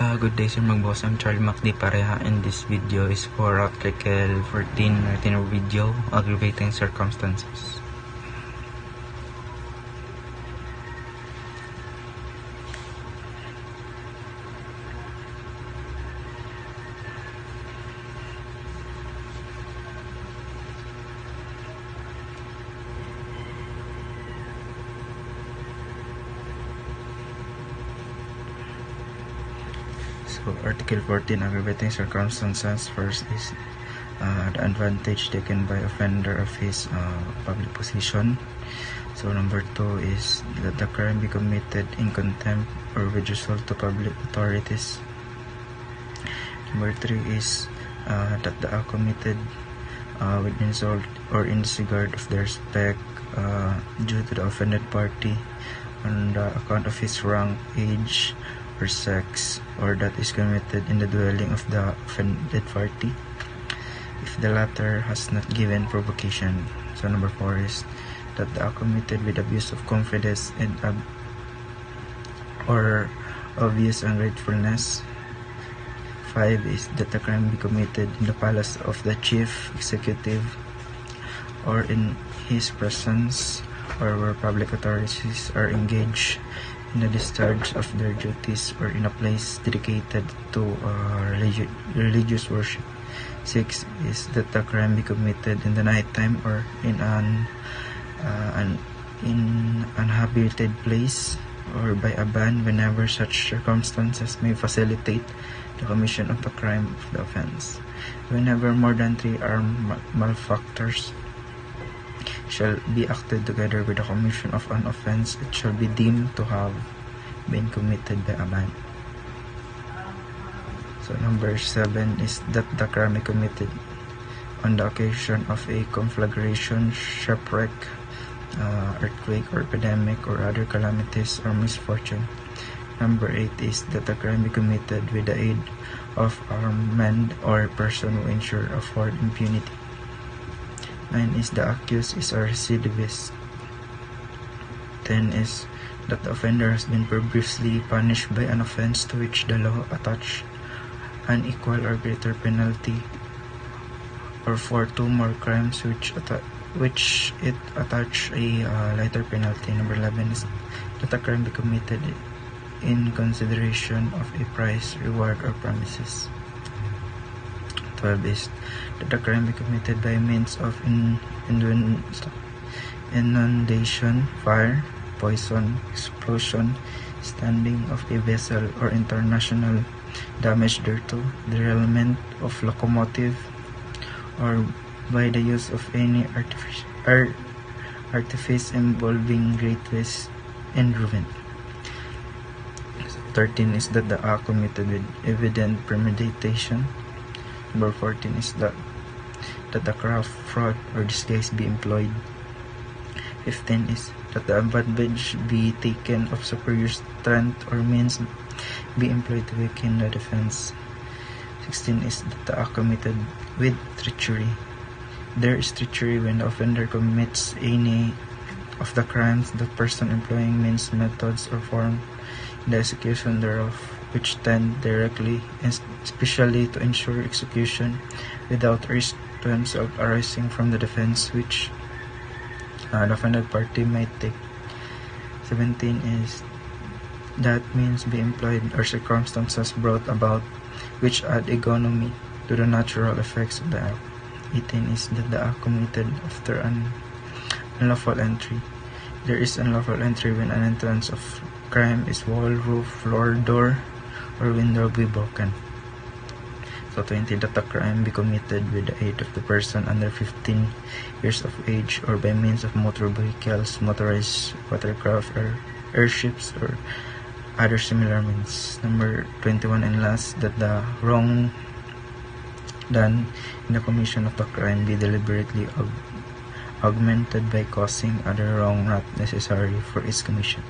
Good day sir, magboss. I'm Charlie Macdi Pareha, and this video is for Article 14 written video, aggravating circumstances. So, Article 14, aggravating circumstances. First is the advantage taken by offender of his public position. So, number 2 is that the crime be committed in contempt or with result to public authorities. Number 3 is that the act committed with insult or in disregard of their respect due to the offended party on the account of his rank, age, or sex, or that is committed in the dwelling of the offended party if the latter has not given provocation. So number 4 is that the act committed with abuse of confidence and or obvious ungratefulness. 5 is that the crime be committed in the palace of the chief executive or in his presence or where public authorities are engaged in the discharge of their duties or in a place dedicated to religious worship. 6 is that the crime be committed in the nighttime or in an uninhabited place or by a band whenever such circumstances may facilitate the commission of the crime of the offense. Whenever more than 3 armed malefactors shall be acted together with the commission of an offense, it shall be deemed to have been committed by a man. So number 7 is that the crime be committed on the occasion of a conflagration, shipwreck, earthquake or epidemic or other calamities or misfortune. Number 8 is that the crime be committed with the aid of armed men or person who ensure afford impunity. 9 is the accused is a recidivist. 10 is that the offender has been previously punished by an offense to which the law attach an equal or greater penalty, or for 2 more crimes which it attach a lighter penalty. Number 11 is that the crime be committed in consideration of a prize, reward, or promises. 12 is that the crime be committed by means of inundation, fire, poison, explosion, standing of a vessel or international damage thereto, derailment of locomotive, or by the use of any artifice involving great risk and ruin. 13 is that the act committed with evident premeditation. Number 14 is that the craft, fraud, or disguise be employed. 15 is that the advantage be taken of superior strength or means be employed to weaken the defense. 16 is that the act committed with treachery. There is treachery when the offender commits any of the crimes the person employing means, methods, or form in the execution thereof which tend directly and especially to ensure execution without risk to himself arising from the defense which the offended party might take. 17 is that means be employed or circumstances brought about which add economy to the natural effects of the act. 18 is that the act committed after an unlawful entry. There is unlawful entry when an entrance of crime is wall, roof, floor, door, or window be broken. So 20, that the crime be committed with the aid of the person under 15 years of age or by means of motor vehicles, motorized watercraft, or airships, or other similar means. Number 21 and last, that the wrong done in the commission of the crime be deliberately augmented by causing other wrong not necessary for its commission.